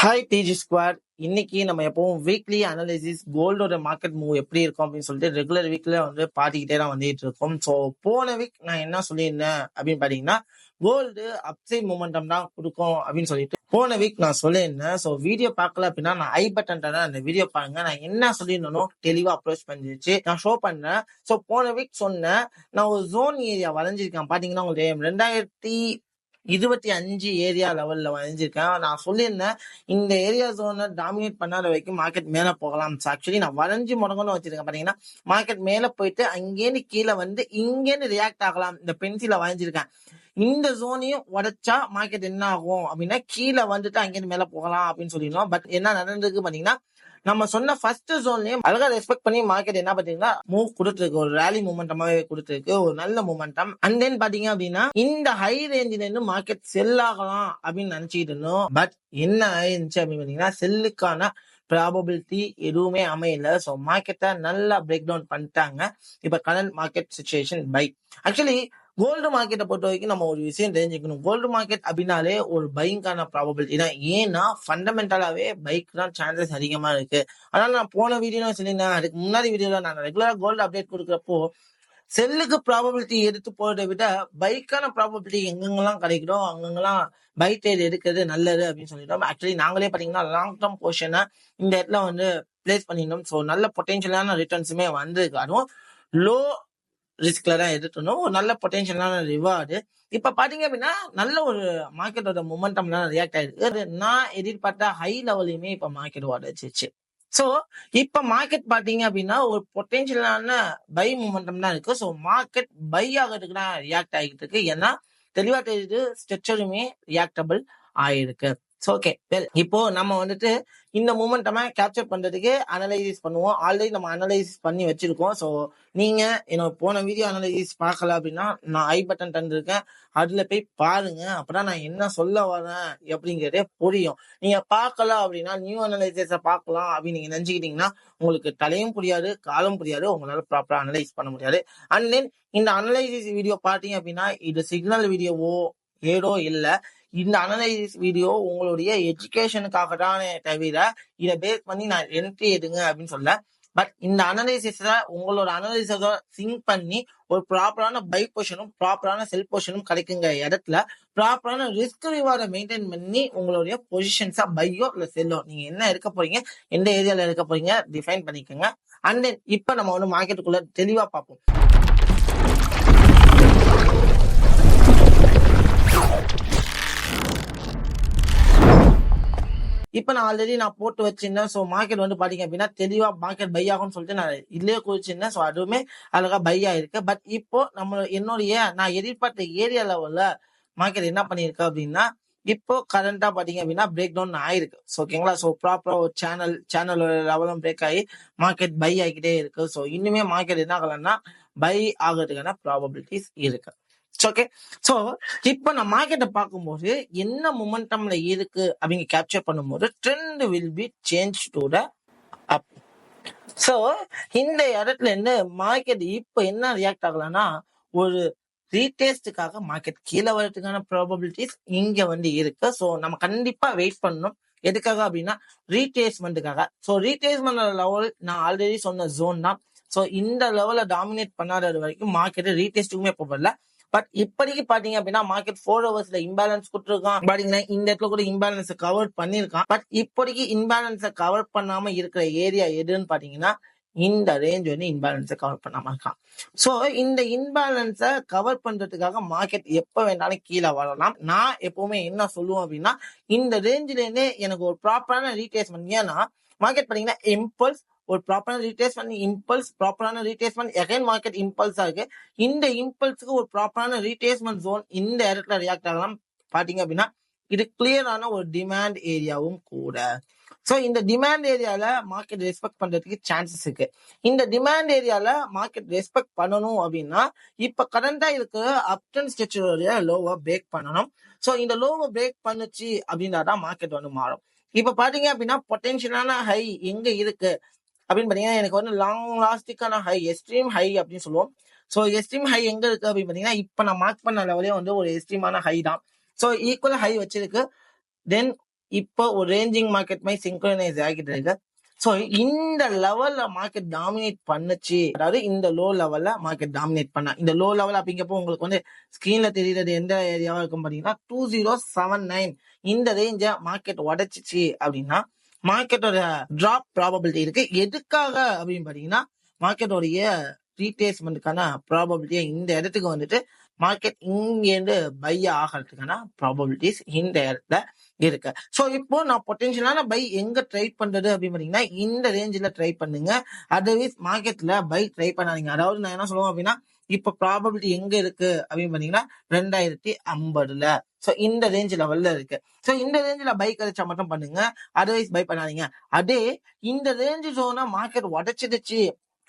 Hi டிஜி squad. இன்னைக்கு நம்ம எப்பவும் வீக்லி அனாலிசிஸ் கோல்டோட மார்க்கெட் மூவ் எப்படி இருக்கும் அப்படின்னு சொல்லிட்டு ரெகுலர் வீக்ல பார்த்துக்கிட்டே தான் வந்துட்டு இருக்கோம். ஸோ போன வீக் நான் என்ன சொல்லியிருந்தேன் அப்படின்னு பாத்தீங்கன்னா, கோல்டு அப்சைட் மூமெண்டம் தான் கொடுக்கும் அப்படின்னு சொல்லிட்டு போன வீக் நான் சொல்லியிருந்தேன். ஸோ வீடியோ பார்க்கல அப்படின்னா நான் ஐ பட்டன் அந்த வீடியோ பாருங்க. நான் என்ன சொல்லியிருந்தனோ தெளிவா அப்ரோச் பண்ணிருச்சு, நான் ஷோ பண்ணேன். ஸோ போன வீக் சொன்னேன், நான் ஒரு ஜோன் ஏரியா வரைஞ்சிருக்கேன். பாத்தீங்கன்னா உங்களுக்கு 2025 ஏரியா லெவல்ல வரைஞ்சிருக்கேன். நான் சொல்லியிருந்தேன், இந்த ஏரியா ஜோனை டாமினேட் பண்ணாத வரைக்கும் மார்க்கெட் மேல போகலாம். ஆக்சுவலி நான் வரைஞ்சி முடங்கன்னு வச்சிருக்கேன். பாத்தீங்கன்னா மார்க்கெட் மேல போயிட்டு அங்கேருந்து கீழே வந்து இங்கேருந்து ரியாக்ட் ஆகலாம். இந்த பென்சில வரைஞ்சிருக்கேன். இந்த ஜோனையும் உடைச்சா மார்க்கெட் என்ன ஆகும் அப்படின்னா, கீழே வந்துட்டு அங்கேருந்து மேல போகலாம் அப்படின்னு சொல்லிடணும். பட் என்ன நடந்திருக்கு பாத்தீங்கன்னா, நம்ம சொன்ன ஃபர்ஸ்ட் ஜோன்லயும் அழகா ரெஸ்பெக்ட் பண்ணி மார்க்கெட் என்ன பாத்தீங்கன்னா மூவ் கொடுத்துருக்கு. ஒரு ரேலி மூமெண்டமாவே கொடுத்துருக்கு, ஒரு நல்ல மூமெண்டம். அண்ட் தென் பாத்தீங்க அப்படின்னா, இந்த ஹை ரேஞ்சில இருந்து மார்க்கெட் செல் ஆகலாம் அப்படின்னு நினைச்சிட்டு இருந்தோம். பட் என்ன ஆயிருந்துச்சு அப்படின்னு பாத்தீங்கன்னா, செல்லுக்கான ப்ராபபிலிட்டி எதுவுமே அமையல. ஸோ மார்க்கெட்டை நல்லா பிரேக் டவுன் பண்ணிட்டாங்க. இப்ப கரண்ட் மார்க்கெட் சுச்சுவேஷன் பை. ஆக்சுவலி கோல்டு மார்க்கெட்டை பொறுத்த வரைக்கும் நம்ம ஒரு விஷயம் தெரிஞ்சுக்கணும். கோல்டு மார்க்கெட் அப்படின்னாலே ஒரு பைக்கான ப்ராபபிலிட்டி தான். ஏன்னா ஃபண்டமெண்டலாவே பைக் தான் சான்சஸ் அதிகமா இருக்கு. அதனால நான் போன வீடியோ சொல்லியிருந்தேன், அதுக்கு முன்னாடி வீடியோல நான் ரெகுலரா கோல்டு அப்டேட் கொடுக்குறப்போ செல்லுக்கு ப்ராபபிலிட்டி எடுத்து போறதை விட பைக்கான ப்ராபபிலிட்டி எங்கெங்கெல்லாம் கிடைக்கிறோம் அங்கெங்கெல்லாம் பை ட்ரேட் எடுக்கிறது நல்லது அப்படின்னு சொல்லிட்டோம். ஆக்சுவலி நாங்களே பாத்தீங்கன்னா லாங் டேர்ம் போர்ஷனை இந்த இடத்துல பிளேஸ் பண்ணியிருந்தோம். ஸோ நல்ல பொட்டென்ஷியலான ரிட்டர்ன்ஸுமே வந்திருக்கு. அதுவும் லோ ரிஸ்க்ல தான் எடுத்துனோம். ஒரு நல்ல பொட்டென்ஷியலான ரிவார்டு. இப்ப பாத்தீங்க அப்படின்னா நல்ல ஒரு மார்க்கெட்டோட மொமெண்டம்லாம் ரியாக்ட் ஆயிருக்கு. நான் எதிர்பார்த்த ஹை லெவலையுமே இப்ப மார்க்கெட் உடச்சிச்சு. சோ இப்ப மார்க்கெட் பாத்தீங்க அப்படின்னா ஒரு பொட்டென்ஷியலான பை மூமெண்டம் தான் இருக்கு. சோ மார்க்கெட் பை ஆகிறதுக்கு தான் ரியாக்ட் ஆகிட்டு இருக்கு. ஏன்னா தெளிவா தெரியுது, ஸ்ட்ரக்சருமே ரியாக்டபிள் ஆயிருக்கு. ஓகே, இப்போ நம்ம இந்த மூமெண்ட்டமா கேப்சர் பண்றதுக்கு அனலைசிஸ் பண்ணுவோம். ஆல்ரெடி நம்ம அனலைசிஸ் பண்ணி வச்சிருக்கோம். ஸோ நீங்க என்னோட போன வீடியோ அனலைசிஸ் பார்க்கல அப்படின்னா நான் ஐ பட்டன் தந்திருக்கேன், அதுல போய் பாருங்க. அப்பதான் நான் என்ன சொல்ல வரேன் அப்படிங்கிறதே புரியும். நீங்க பார்க்கல அப்படின்னா நியூ அனலைசிஸ பார்க்கலாம் அப்படின்னு நீங்க நினைச்சுக்கிட்டீங்கன்னா உங்களுக்கு தலையும் புரியாது, காலம் புரியாது, உங்களால ப்ராப்பரா அனலைஸ் பண்ண முடியாது. அண்ட் தென் இந்த அனலைசிஸ் வீடியோ பார்த்தீங்க அப்படின்னா இது சிக்னல் வீடியோவோ ஏதோ இல்லை. இந்த அனலைசிஸ் வீடியோ உங்களுடைய எஜுகேஷனுக்காக தானே தவிர இதை பேஸ் பண்ணி நான் என்ட்ரி எடுங்க அப்படின்னு சொல்ல. பட் இந்த அனலைசிஸ உங்களோட அனலைசிஸ சிங்க் பண்ணி ஒரு ப்ராப்பரான பை பொசிஷனும் ப்ராப்பரான செல் பொசிஷனும் கிடைக்குங்க இடத்துல ப்ராப்பரான ரிஸ்க் ரிவார்டை மெயின்டைன் பண்ணி உங்களுடைய பொசிஷன்ஸா பையோ இல்ல செல்லோ நீங்க என்ன எடுக்க போறீங்க, எந்த ஏரியால எடுக்க போறீங்க டிஃபைன் பண்ணிக்கோங்க. அண்ட் தென் இப்ப நம்ம மார்க்கெட்டுக்குள்ள தெளிவா பார்ப்போம். இப்ப நான் ஆல்ரெடி போட்டு வச்சிருந்தேன். ஸோ மார்க்கெட் பாத்தீங்க அப்படின்னா தெளிவா மார்க்கெட் பை ஆகும்னு சொல்லிட்டு நான் இதுலயே குறிச்சிருந்தேன். ஸோ அதுவுமே அழகா பை ஆயிருக்கு. பட் இப்போ நான் எதிர்பார்த்த ஏரியா லெவல்ல மார்க்கெட் என்ன பண்ணிருக்கு அப்படின்னா இப்போ கரண்டா பாத்தீங்க அப்படின்னா பிரேக் டவுன் ஆயிருக்கு. ஓகேங்களா. ஸோ ப்ராப்பரா ஒரு சேனல் லெவலும் பிரேக் ஆகி மார்க்கெட் பை ஆகிக்கிட்டே இருக்கு. ஸோ இன்னுமே மார்க்கெட் என்ன ஆகலன்னா பை ஆகிறதுக்கான ப்ராபபிலிட்டிஸ் இருக்கு. ஓகே. சோ இப்ப நான் மார்க்கெட்டை பார்க்கும்போது என்ன மொமெண்டம்ல இருக்கு அப்படிங்க கேப்சர் பண்ணும்போது trend will be change to the up. So இந்த இடத்துல இருந்து மார்க்கெட் இப்ப என்ன ரியாக்ட் ஆகலன்னா ஒரு ரீடேஸ்டுக்காக மார்க்கெட் கீழே வரதுக்கான ப்ராபபிலிட்டிஸ் இங்க இருக்கு. சோ நம்ம கண்டிப்பா வெயிட் பண்ணணும். எதுக்காக அப்படின்னா ரீடேஸ்மெண்ட்டுக்காக. சோ ரீடேஸ்மெண்ட் லெவல் நான் ஆல்ரெடி சொன்ன ஜோன் தான். சோ இந்த லெவல டாமினேட் பண்ணாதது வரைக்கும் மார்க்கெட் ரீடேஸ்டுக்குமே போகல. பட் இப்படிக்கு பாத்தீங்க அப்படின்னா மார்க்கெட் 4 ஹவர்ஸ்ல இம்பேலன்ஸ் கொடுத்துருக்கான். பாத்தீங்கன்னா இந்த இடத்துல கூட இம்பேலன்ஸ் கவர் பண்ணிருக்கான். பட் இப்போதைக்கு இம்பேலன்ஸை கவர் பண்ணாம இருக்கிற ஏரியா எதுன்னு பாத்தீங்கன்னா இந்த ரேஞ்ச் இம்பேலன்ஸை கவர் பண்ணாம இருக்கான். சோ இந்த இம்பேலன்ஸை கவர் பண்றதுக்காக மார்க்கெட் எப்ப வேணாலும் கீழே வரலாம். நான் எப்பவுமே என்ன சொல்லுவேன் அப்படின்னா இந்த ரேஞ்சில இருந்தே எனக்கு ஒரு ப்ராப்பரான ரீட்ரேஸ்மெண்ட். ஏன்னா மார்க்கெட் பாத்தீங்கன்னா இம்பல்ஸ் ஒரு ப்ராப்பரான ரீட்ரேஸ்மெண்ட், இம்பல்ஸ் ப்ராப்பரான ரீட்ரேஸ்மெண்ட், எகைன் மார்க்கெட் இம்பல்ஸா இருக்கு. இந்த இம்பல்ஸுக்கு ஒரு ப்ராப்பரான ரீட்ரேஸ்மெண்ட் ஜோன் இந்த இடத்துல ரியாக்ட் ஆகலாம். பாத்தீங்க அப்படின்னா இது கிளியரான ஒரு டிமாண்ட் ஏரியாவும் கூட. சோ இந்த டிமாண்ட் ஏரியால மார்க்கெட் ரெஸ்பெக்ட் பண்றதுக்கு சான்சஸ் இருக்கு. இந்த டிமாண்ட் ஏரியால மார்க்கெட் ரெஸ்பெக்ட் பண்ணணும் அப்படின்னா இப்ப கரண்டா இருக்கிற அப்டன் ஸ்ட்ரக்சரோட லோவை பிரேக் பண்ணணும். சோ இந்த லோவை பிரேக் பண்ணுச்சு அப்படின்னா தான் மார்க்கெட் மாறும். இப்ப பாத்தீங்க அப்படின்னா பொட்டென்ஷியலான ஹை எங்க இருக்கு அப்படின்னு பாத்தீங்கன்னா எனக்கு லாங் லாஸ்டிக்கான ஹை, எக்ஸ்ட்ரீம் ஹை அப்படின்னு சொல்லுவோம். சோ எக்ஸ்ட்ரீம் ஹை எங்க இருக்கு அப்படின்னு பாத்தீங்கன்னா இப்ப நான் மார்க் பண்ண லெவலே ஒரு எக்ஸ்ட்ரீமான ஹை தான். சோ ஈக்குவல் ஹை வச்சிருக்கு. தென் இப்போ ஒரு ரேஞ்சிங் மார்க்கெட் மாதிரி சிங்க்ரனைஸ் ஆகிட்டு இருக்கு. சோ இந்த லெவல்ல மார்க்கெட் டாமினேட் பண்ணுச்சு, அதாவது இந்த லோ லெவல்ல மார்க்கெட் டாமினேட் பண்ணா, இந்த லோ லெவல் அப்படிங்கப்போ உங்களுக்கு வந்து ஸ்கிரீன்ல தெரியுறது எந்த ஏரியாவா இருக்கும் பாத்தீங்கன்னா 2079 இந்த ரேஞ்ச மார்க்கெட் உடைச்சிச்சு அப்படின்னா மார்க்கெட்டோட டிராப் ப்ராபபிலிட்டி இருக்கு. எதுக்காக அப்படின்னு பாத்தீங்கன்னா மார்க்கெட்டோடைய ரீட்ரேஸ்மெண்ட்டுக்கான ப்ராபபிலிட்டியை இந்த இடத்துக்கு வந்துட்டு மார்க்கெட் இங்கேருந்து பை ஆகிறதுக்கான ப்ராபபிலிட்டிஸ் இந்த இடத்துல இருக்கு. சோ இப்போ நான் பொட்டன்ஷியலான பை எங்க ட்ரை பண்றது அப்படின்னு பாத்தீங்கன்னா இந்த ரேஞ்சில ட்ரை பண்ணுங்க. அதர்வைஸ் மார்க்கெட்ல பை ட்ரை பண்ணாதீங்க. அதாவது நான் என்ன சொல்லுவேன் அப்படின்னா இப்ப ப்ராபபிலிட்டி எங்க இருக்கு அப்படின்னு பாத்தீங்கன்னா 2050ல. சோ இந்த ரேஞ்ச் லெவல்ல இருக்கு. சோ இந்த ரேஞ்சில பை கிடைச்சா மட்டும் பண்ணுங்க, அதர்வைஸ் பை பண்ணாதீங்க. அதே இந்த ரேஞ்ச் ஜோனை மார்க்கெட் உடைச்சிடுச்சு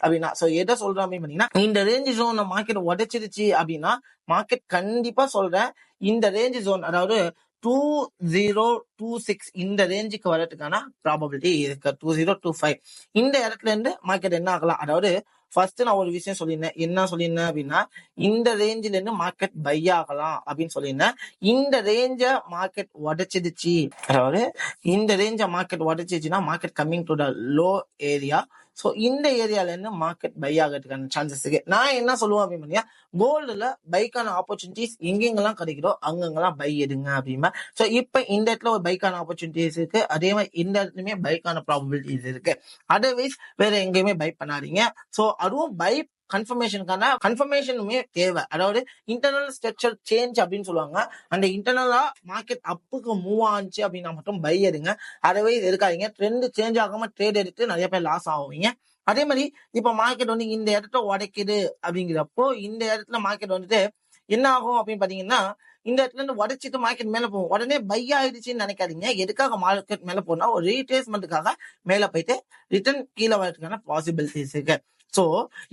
அப்படின்னா, சோ எதை சொல்றேன் அப்படின்னு பாத்தீங்கன்னா இந்த ரேஞ்ச் ஜோன் மார்க்கெட் உடைச்சிருச்சு அப்படின்னா மார்க்கெட் கண்டிப்பா சொல்றேன் இந்த ரேஞ்ச் ஜோன் அதாவது 2026 இந்த ரேஞ்சுக்கு வரதுக்கான ப்ராபபிலிட்டி இருக்கு. 2025 இந்த இடத்துல இருந்து மார்க்கெட் என்ன ஆகலாம், அதாவது ஃபர்ஸ்ட் நான் ஒரு விஷயம் சொல்லியிருந்தேன். என்ன சொல்லியிருந்தேன் அப்படின்னா இந்த ரேஞ்சில இருந்து மார்க்கெட் பை ஆகலாம் அப்படின்னு சொல்லியிருந்தேன். இந்த ரேஞ்ச மார்க்கெட் உடைச்சிடுச்சு, அதாவது இந்த ரேஞ்ச மார்க்கெட் உடைச்சிச்சுன்னா market coming to the low area. So இந்த ஏரியால இருந்து மார்க்கெட் பை ஆகிறதுக்கான சான்சஸ் இருக்கு. நான் என்ன சொல்லுவேன் அப்படின்னு கோல்டுல பைக்கான ஆப்பர்ச்சுனிட்டிஸ் எங்கெங்கெல்லாம் கிடைக்குதோ அங்கெங்கெல்லாம் பை எடுங்க அப்படின்னா. சோ இப்ப இந்த இடத்துல ஒரு பைக்கான ஆப்பர்ச்சுனிட்டிஸ் இருக்கு, அதே மாதிரி இந்த இடத்துலயுமே பைக்கான ப்ராபபிலிட்டிஸ் இருக்கு. அதர்வைஸ் வேற எங்கேயுமே பை பண்ணாதீங்க. சோ அதுவும் பை கன்ஃபர்மேஷனுக்கான கன்ஃபர்மேஷனுமே தேவை. அதாவது இன்டர்னல் ஸ்ட்ரக்சர் சேஞ்ச் அப்படின்னு சொல்லுவாங்க. அந்த இன்டர்னலா மார்க்கெட் அப்புக்கு மூவ் ஆச்சு அப்படின்னா மட்டும் பை எடுங்க. அதர்வைஸ் எடுக்காதீங்க. ட்ரெண்ட் சேஞ்ச் ஆகாம ட்ரேட் எடுத்து நிறைய பேர் லாஸ் ஆகுவீங்க. அதே மாதிரி இப்ப மார்க்கெட் வந்து இந்த இடத்த உடைக்குது அப்படிங்கிறப்போ இந்த இடத்துல மார்க்கெட் வந்துட்டு என்ன ஆகும் அப்படின்னு பாத்தீங்கன்னா இந்த இடத்துல இருந்து உடைச்சிட்டு மார்க்கெட் மேல போகும். உடனே பை ஆயிடுச்சுன்னு நினைக்காதீங்க. எதுக்காக மார்க்கெட் மேல போனா ஒரு ரீட்ரேஸ்மெண்ட்டுக்காக மேல போயிட்டு ரிட்டர்ன் கீழே வரதுக்கான பாசிபிலிட்டிஸ் இருக்கு. சோ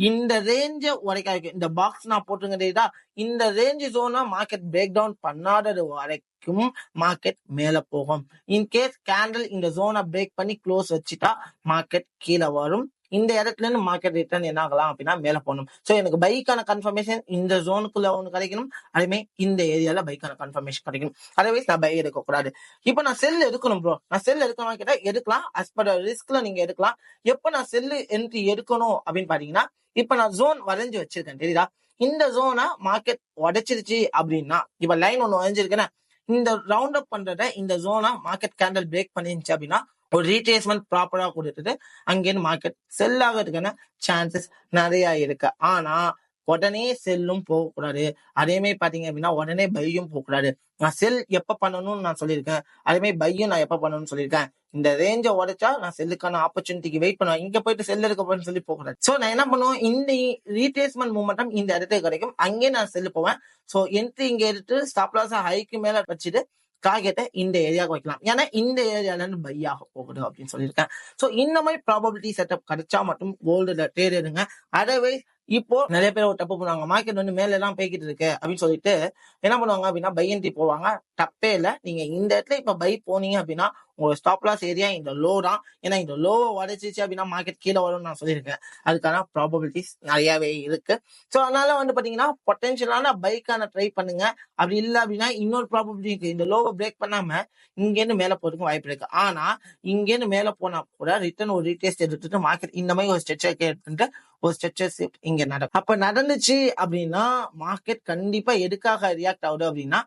இந்த ரேஞ்ச உடைக்க இந்த பாக்ஸ் நான் போட்டுருங்க, இந்த ரேஞ்ச் ஜோனை மார்க்கெட் பிரேக் டவுன் பண்ணாதது வரைக்கும் மார்க்கெட் மேல போகும். இன்கேஸ் கேண்டில் இந்த ஜோனை பிரேக் பண்ணி க்ளோஸ் வச்சுட்டா மார்க்கெட் கீழே வரும். இந்த இடத்துல இருந்து மார்க்கெட் ரிட்டர்ன் என்ன ஆகலாம் அப்படின்னா மேல போகணும். சோ எனக்கு பைக்கான கன்ஃபர்மேஷன் இந்த ஜோனுக்குள்ள ஒண்ணு கிடைக்கணும், அதுமே இந்த ஏரியால பைக்கான கன்ஃபர்மேஷன் கிடைக்கணும். அதர்வைஸ் நான் பை எடுக்க கூடாது. இப்ப நான் செல் எடுக்கணும் ப்ரோ, நான் செல் எடுக்கணும் கேட்டா எடுக்கலாம். அஸ் பர் ரிஸ்க்ல நீங்க எடுக்கலாம். எப்ப நான் செல் என்ட்ரி எடுக்கணும் அப்படின்னு பாத்தீங்கன்னா இப்ப நான் ஜோன் வரைஞ்சு வச்சிருக்கேன் தெரியுதா. இந்த ஜோனை மார்க்கெட் உடைச்சிருச்சு அப்படின்னா இப்ப லைன் ஒண்ணு வரைஞ்சிருக்கேன். இந்த ரவுண்ட் அப் பண்றத இந்த ஜோனை மார்க்கெட் கேண்டல் பிரேக் பண்ணிருந்துச்சு அப்படின்னா ஒரு ரீட்ரேஸ்மெண்ட் ப்ராப்பரா கொடுத்துட்டு அங்கேருந்து மார்க்கெட் செல் ஆகிறதுக்கான சான்சஸ் நிறைய இருக்கு. ஆனா உடனே செல்லும் போகக்கூடாது, அதே மாதிரி பாத்தீங்க அப்படின்னா உடனே பையும் போகக்கூடாது. நான் செல் எப்ப பண்ணணும்னு நான் சொல்லியிருக்கேன், அதே மாதிரி பையும் நான் எப்ப பண்ணணும்னு சொல்லியிருக்கேன். இந்த ரேஞ்சை உடைச்சா நான் செல்லுக்கான ஆப்பர்ச்சுனிட்டிக்கு வெயிட் பண்ணுவேன், இங்க போயிட்டு செல் எடுக்க போறேன்னு சொல்லி போகக்கூடாது. சோ நான் என்ன பண்ணுவேன், இந்த ரீட்ரேஸ்மெண்ட் மூமெண்டம் இந்த இடத்துக்கு கிடைக்கும், அங்கே நான் செல்லு போவேன். சோ என்ட்ரி இங்க எடுத்து ஸ்டாப் லாஸ் ஹைக்கு மேல வச்சுட்டு டார்கெட்டை இந்த ஏரியாவுக்கு வைக்கலாம். ஏன்னா இந்த ஏரியால இருந்து பை ஆக போகுது அப்படின்னு சொல்லியிருக்கேன். சோ இந்த மாதிரி ப்ராபபிலிட்டி செட்டப் கிடைச்சா மட்டும் கோல்டுல ட்ரேட் எடுங்க. அதர்வைஸ் இப்போ நிறைய பேர் ஒரு தப்பு பண்ணுவாங்க, மார்க்கெட் வந்து மேல எல்லாம் போய்கிட்டு இருக்கு அப்படின்னு சொல்லிட்டு என்ன பண்ணுவாங்க அப்படின்னா பை என்ட்ரி போவாங்க. தப்பே இல்லை, நீங்க இந்த இடத்துல இப்ப பை போனீங்க அப்படின்னா உங்க ஸ்டாப் லாஸ் ஏரியா இந்த லோ தான். ஏன்னா இந்த லோவை உடைச்சிச்சு அப்படின்னா மார்க்கெட் கீழே வரும்னு நான் சொல்லியிருக்கேன். அதுக்கான ப்ராபபிலிட்டிஸ் நிறையவே இருக்கு. சோ அதனால வந்து பாத்தீங்கன்னா பொட்டன்ஷியலான பைக்கான ட்ரை பண்ணுங்க. அப்படி இல்லை அப்படின்னா இன்னொரு ப்ராபபிலிட்டி இருக்கு, இந்த லோவை பிரேக் பண்ணாம இங்கேருந்து மேல போறதுக்கும் வாய்ப்பு இருக்கு. ஆனா இங்கேருந்து மேல போனா கூட ரிட்டர்ன் ஒரு ரீடெஸ்ட் எடுத்துட்டு மார்க்கெட் இந்த மாதிரி ஒரு ஸ்ட்ரெச்சர் எடுத்துட்டு ஒரு ஸ்ட்ரெச்சர் ஷிஃப்ட் இங்க நடக்கும். அப்ப நடந்துச்சு அப்படின்னா மார்க்கெட் கண்டிப்பா எதுக்காக ரியாக்ட் ஆகுது அப்படின்னா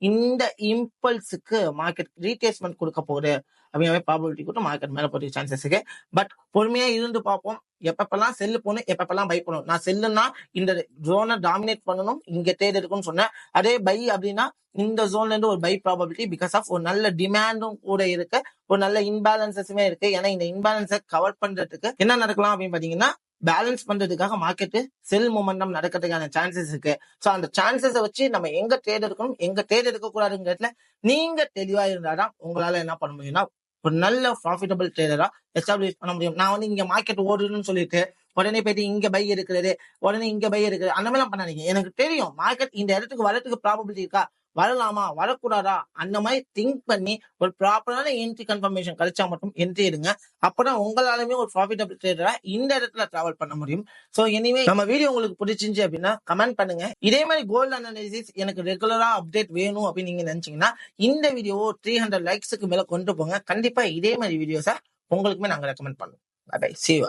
இந்த இம்பல்ஸுக்கு மார்க்கெட் ரீட்ரேஸ்மெண்ட் கொடுக்க போகுது அப்படியே ப்ராபபிலிட்டி கொடுத்து மார்க்கெட் மேல போறதுக்கு சான்சஸ் இருக்கு. பட் பொறுமையா இருந்து பார்ப்போம். எப்பப்பெல்லாம் செல்லு போகணும், எப்பப்பெல்லாம் பை பண்ணணும். நான் செல்லுன்னா இந்த ஜோனை டாமினேட் பண்ணணும், இங்க ட்ரேட் இருக்குன்னு சொன்னேன். அதே பை அப்படின்னா இந்த ஜோன்ல இருந்து ஒரு பை ப்ராபபிலிட்டி பிகாஸ் ஆஃப் ஒரு நல்ல டிமாண்டும் கூட இருக்கு, ஒரு நல்ல இன்பேலன்சஸுமே இருக்கு. ஏன்னா இந்த இன்பேலன்ஸை கவர் பண்றதுக்கு என்ன நடக்கலாம் அப்படின்னு பாத்தீங்கன்னா பேலன்ஸ் பண்றதுக்காக மார்க்கெட் செல் மூமெண்டம் நடக்கிறதுக்கான சான்சஸ் இருக்கு. சோ அந்த சான்சஸை வச்சு நம்ம எங்க ட்ரேட் எடுக்கணும், எங்க ட்ரேட் எடுக்க கூடாதுங்கிறதுல நீங்க தெளிவா இருந்தாதான் உங்களால என்ன பண்ண முடியும்னா ஒரு நல்ல ப்ராஃபிட்டபிள் ட்ரேடரா எஸ்டாப்ளிஷ் பண்ண முடியும். நான் வந்து இங்க மார்க்கெட் ஓடுன்னு சொல்லிட்டு உடனே போயிட்டு இங்க பை எடுக்கிறது, உடனே இங்க பை எடுக்கிறது அந்த மாதிரி எல்லாம் பண்ணாதீங்க. எனக்கு தெரியும் மார்க்கெட் இந்த இடத்துக்கு வரதுக்கு ப்ராபபிலிட்டி இருக்கா, வரலாமா வரக்கூடாதா அந்த மாதிரி திங்க் பண்ணி ஒரு ப்ராப்பரான என்ட்ரி கன்ஃபர்மேஷன் கிடைச்சா மட்டும் என்ட்ரி எடுங்க. அப்பதான் உங்களாலுமே ஒரு ப்ராஃபிட்டபிள் ட்ரேடரா இந்த இடத்துல டிராவல் பண்ண முடியும். ஸோ எனிவே நம்ம வீடியோ உங்களுக்கு பிடிச்சிருந்துச்சு அப்படின்னா கமெண்ட் பண்ணுங்க. இதே மாதிரி கோல்டு அனாலிசிஸ் எனக்கு ரெகுலரா அப்டேட் வேணும் அப்படின்னு நீங்க நினைச்சீங்கன்னா இந்த வீடியோ 300 லைக்ஸுக்கு மேல கொண்டு போங்க. கண்டிப்பா இதே மாதிரி வீடியோஸை உங்களுக்குமே நாங்க ரெக்கமெண்ட் பண்ணுவோம். பை. See you.